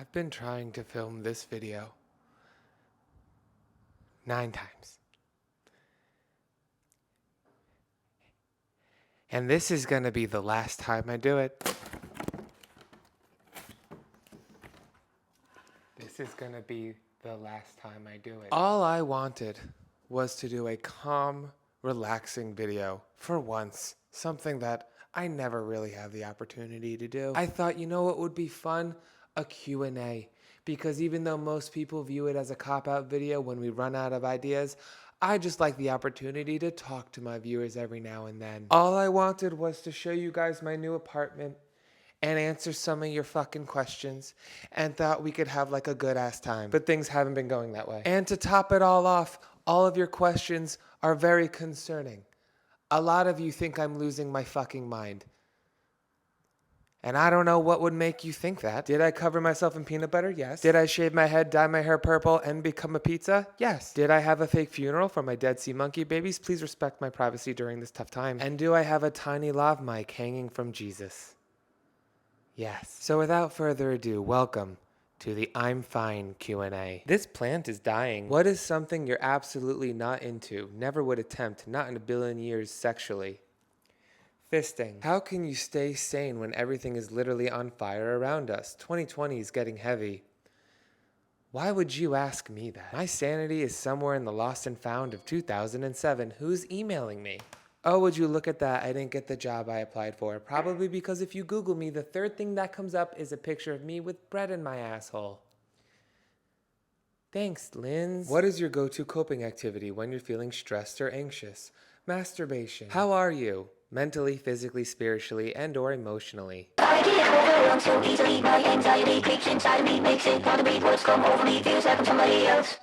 I've been trying to film this video 9 times. And this is gonna be the last time I do it. This is gonna be the last time I do it. All I wanted was to do a calm, relaxing video for once. Something that I never really have the opportunity to do. I thought, you know what would be fun? A Q&A. Because even though most people view it as a cop-out video when we run out of ideas, I just like the opportunity to talk to my viewers every now and then. All I wanted was to show you guys my new apartment and answer some of your fucking questions, and thought we could have like a good ass time. But things haven't been going that way. And to top it all off, all of your questions are very concerning. A lot of you think I'm losing my fucking mind. And I don't know what would make you think that. Did I cover myself in peanut butter? Yes. Did I shave my head, dye my hair purple, and become a pizza? Yes. Did I have a fake funeral for my dead sea monkey babies? Please respect my privacy during this tough time. And do I have a tiny lav mic hanging from Jesus? Yes. So without further ado, welcome to the I'm Fine Q&A. This plant is dying. What is something you're absolutely not into, never would attempt, not in a billion years sexually? Fisting. How can you stay sane when everything is literally on fire around us? 2020 is getting heavy. Why would you ask me that? My sanity is somewhere in the lost and found of 2007. Who's emailing me? Oh, would you look at that? I didn't get the job I applied for. Probably because if you Google me, the third thing that comes up is a picture of me with bread in my asshole. Thanks, Linz. What is your go-to coping activity when you're feeling stressed or anxious? Masturbation. How are you? Mentally, physically, spiritually, and or emotionally. I get overwhelmed so easily. My anxiety creeps inside me, makes it want to read words come over me, feels like I'm somebody else.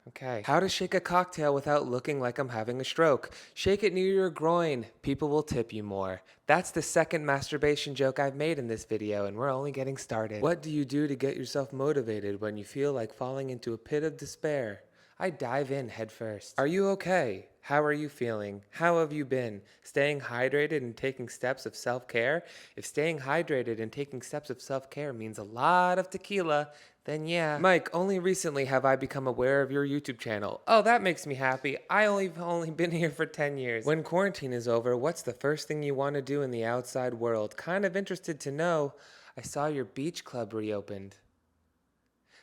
Okay. How to shake a cocktail without looking like I'm having a stroke. Shake it near your groin. People will tip you more. That's the second masturbation joke I've made in this video, and we're only getting started. What do you do to get yourself motivated when you feel like falling into a pit of despair? I dive in head first. Are you okay? How are you feeling? How have you been? Staying hydrated and taking steps of self-care? If staying hydrated and taking steps of self-care means a lot of tequila, then yeah. Mike, only recently have I become aware of your YouTube channel. Oh, that makes me happy. I've only been here for 10 years. When quarantine is over, what's the first thing you want to do in the outside world? Kind of interested to know. I saw your beach club reopened.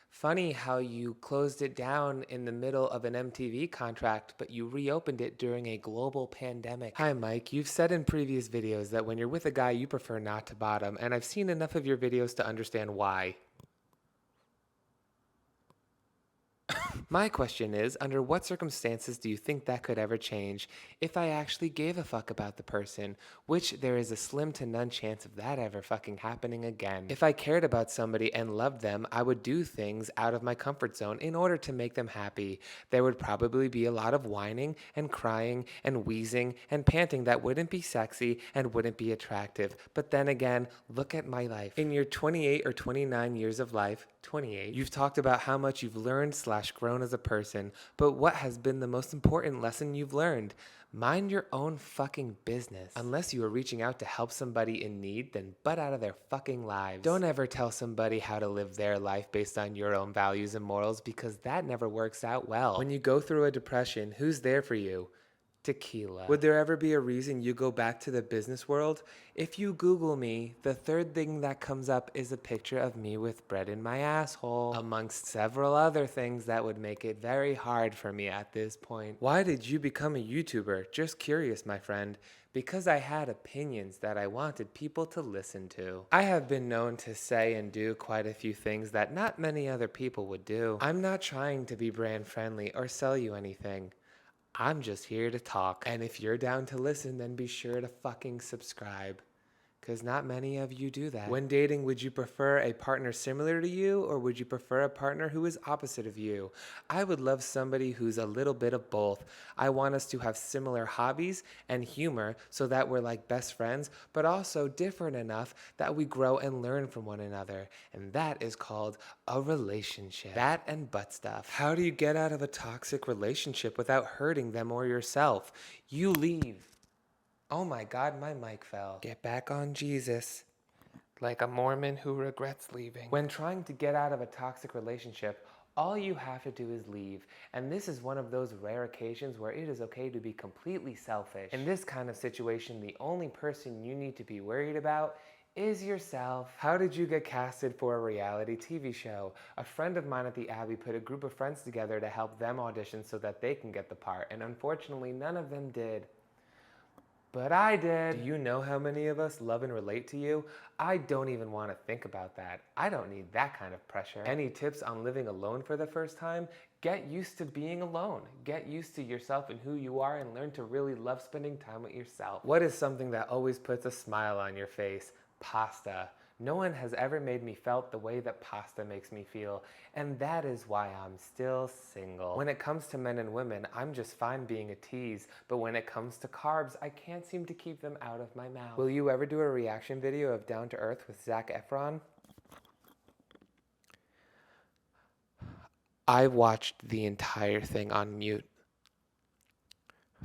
Funny how you closed it down in the middle of an MTV contract, but you reopened it during a global pandemic. Hi Mike, you've said in previous videos that when you're with a guy you prefer not to bottom, and I've seen enough of your videos to understand why. My question is, under what circumstances do you think that could ever change if I actually gave a fuck about the person, which there is a slim to none chance of that ever fucking happening again. If I cared about somebody and loved them, I would do things out of my comfort zone in order to make them happy. There would probably be a lot of whining and crying and wheezing and panting that wouldn't be sexy and wouldn't be attractive. But then again, look at my life. In your 28 or 29 years of life, 28, you've talked about how much you've learned/grown as a person, but what has been the most important lesson you've learned? Mind your own fucking business. Unless you are reaching out to help somebody in need, then butt out of their fucking lives. Don't ever tell somebody how to live their life based on your own values and morals, because that never works out well. When you go through a depression, who's there for you? Tequila. Would there ever be a reason you go back to the business world? If you Google me, the third thing that comes up is a picture of me with bread in my asshole, amongst several other things that would make it very hard for me at this point. Why did you become a YouTuber? Just curious, my friend. Because I had opinions that I wanted people to listen to. I have been known to say and do quite a few things that not many other people would do. I'm not trying to be brand friendly or sell you anything. I'm just here to talk. And if you're down to listen, then be sure to fucking subscribe. Because not many of you do that. When dating, would you prefer a partner similar to you, or would you prefer a partner who is opposite of you? I would love somebody who's a little bit of both. I want us to have similar hobbies and humor so that we're like best friends, but also different enough that we grow and learn from one another. And that is called a relationship. That and butt stuff. How do you get out of a toxic relationship without hurting them or yourself? You leave. Oh my God, my mic fell. Get back on Jesus. Like a Mormon who regrets leaving. When trying to get out of a toxic relationship, all you have to do is leave. And this is one of those rare occasions where it is okay to be completely selfish. In this kind of situation, the only person you need to be worried about is yourself. How did you get casted for a reality TV show? A friend of mine at the Abbey put a group of friends together to help them audition so that they can get the part, and unfortunately none of them did. But I did. Do you know how many of us love and relate to you? I don't even want to think about that. I don't need that kind of pressure. Any tips on living alone for the first time? Get used to being alone. Get used to yourself and who you are, and learn to really love spending time with yourself. What is something that always puts a smile on your face? Pasta. No one has ever made me felt the way that pasta makes me feel, and that is why I'm still single. When it comes to men and women, I'm just fine being a tease, but when it comes to carbs, I can't seem to keep them out of my mouth. Will you ever do a reaction video of Down to Earth with Zac Efron? I watched the entire thing on mute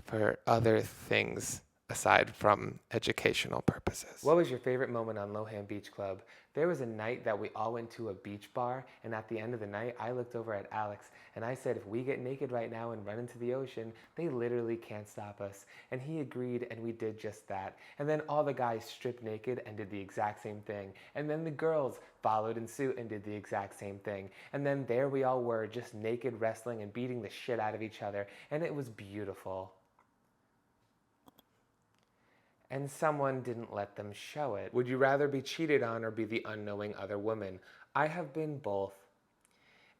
for other things aside from educational purposes. What was your favorite moment on Lohan Beach Club? There was a night that we all went to a beach bar, and at the end of the night, I looked over at Alex and I said, if we get naked right now and run into the ocean, they literally can't stop us. And he agreed, and we did just that. And then all the guys stripped naked and did the exact same thing. And then the girls followed in suit and did the exact same thing. And then there we all were, just naked wrestling and beating the shit out of each other. And it was beautiful. And someone didn't let them show it. Would you rather be cheated on or be the unknowing other woman? I have been both,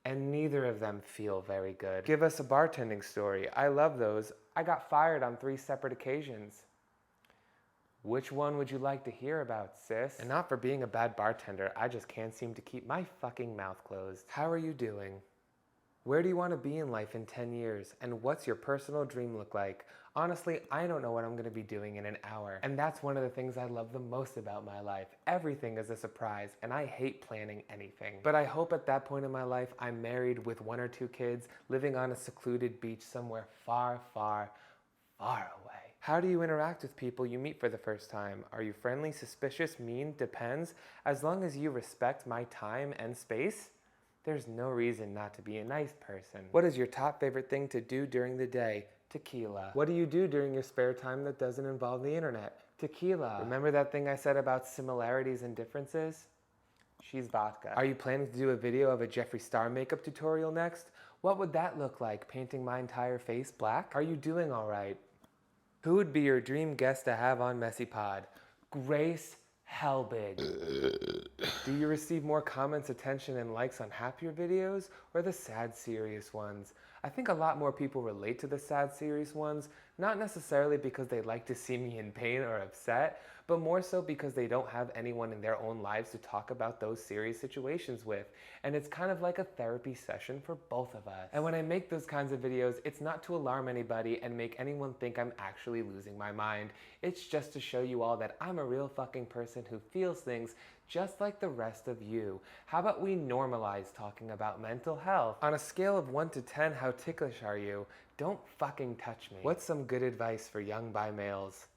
and neither of them feel very good. Give us a bartending story. I love those. I got fired on 3 separate occasions. Which one would you like to hear about, sis? And not for being a bad bartender, I just can't seem to keep my fucking mouth closed. How are you doing? Where do you want to be in life in 10 years? And what's your personal dream look like? Honestly, I don't know what I'm going to be doing in an hour. And that's one of the things I love the most about my life. Everything is a surprise, and I hate planning anything. But I hope at that point in my life, I'm married with 1 or 2 kids, living on a secluded beach somewhere far, far, far away. How do you interact with people you meet for the first time? Are you friendly, suspicious, mean? Depends. As long as you respect my time and space, there's no reason not to be a nice person. What is your top favorite thing to do during the day? Tequila. What do you do during your spare time that doesn't involve the internet? Tequila. Remember that thing I said about similarities and differences? She's vodka. Are you planning to do a video of a Jeffree Star makeup tutorial next? What would that look like, painting my entire face black? Are you doing all right? Who would be your dream guest to have on MessyPod? Grace Helbig. Do you receive more comments, attention, and likes on happier videos or the sad, serious ones? I think a lot more people relate to the sad, serious ones, not necessarily because they like to see me in pain or upset, but more so because they don't have anyone in their own lives to talk about those serious situations with. And it's kind of like a therapy session for both of us. And when I make those kinds of videos, it's not to alarm anybody and make anyone think I'm actually losing my mind. It's just to show you all that I'm a real fucking person who feels things just like the rest of you. How about we normalize talking about mental health? On a scale of 1 to 10, how ticklish are you? Don't fucking touch me. What's some good advice for young bi males?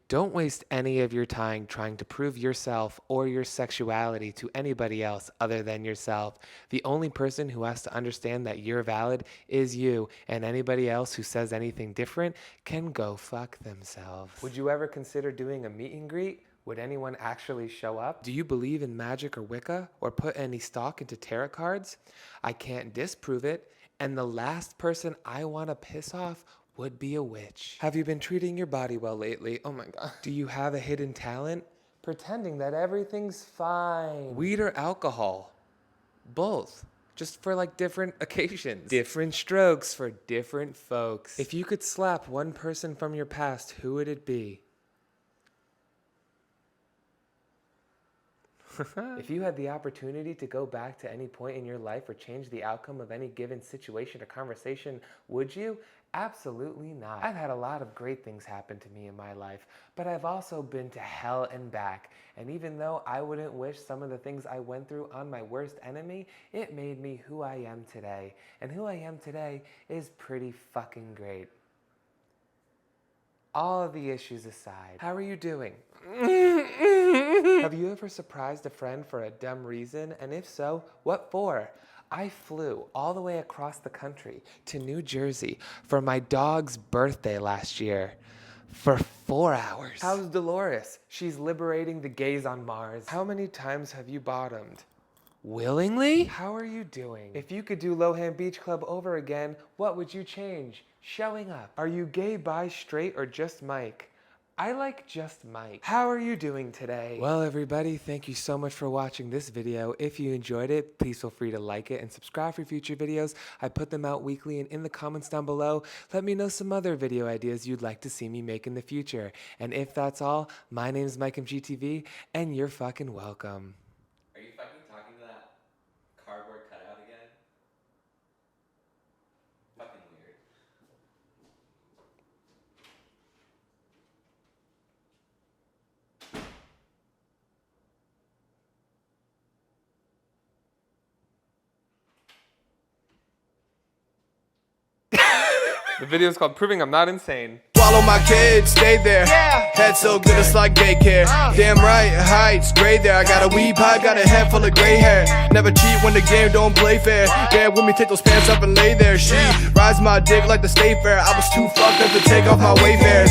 Don't waste any of your time trying to prove yourself or your sexuality to anybody else other than yourself. The only person who has to understand that you're valid is you, and anybody else who says anything different can go fuck themselves. Would you ever consider doing a meet and greet? Would anyone actually show up? Do you believe in magic or Wicca, or put any stock into tarot cards? I can't disprove it, and the last person I want to piss off would be a witch. Have you been treating your body well lately? Oh my god. Do you have a hidden talent? Pretending that everything's fine. Weed or alcohol? Both. Just for like different occasions. Different strokes for different folks. If you could slap one person from your past, who would it be? If you had the opportunity to go back to any point in your life or change the outcome of any given situation or conversation, would you? Absolutely not. I've had a lot of great things happen to me in my life, but I've also been to hell and back. And even though I wouldn't wish some of the things I went through on my worst enemy, it made me who I am today. And who I am today is pretty fucking great. All of the issues aside, how are you doing? Have you ever surprised a friend for a dumb reason? And if so, what for? I flew all the way across the country to New Jersey for my dog's birthday last year. For 4 hours. How's Dolores? She's liberating the gays on Mars. How many times have you bottomed? Willingly? How are you doing? If you could do Lohan Beach Club over again, what would you change? Showing up. Are you gay, bi, straight, or just Mike? I like just Mike. How are you doing today? Well, everybody, thank you so much for watching this video. If you enjoyed it, please feel free to like it and subscribe for future videos. I put them out weekly, and in the comments down below, let me know some other video ideas you'd like to see me make in the future. And if that's all, my name is MikeMGTV, and you're fucking welcome. Are you fucking talking to that cardboard cutout again? Fucking weird. The video is called Proving I'm Not Insane. Follow my kids, stay there. Head so good it's like daycare. Damn right, heights, gray there. I got a weed pipe, got a head full of gray hair. Never cheat when the game don't play fair. Bear with me, take those pants up and lay there. She rides my dick like the state fair. I was too fucked up to take off my Wayfair.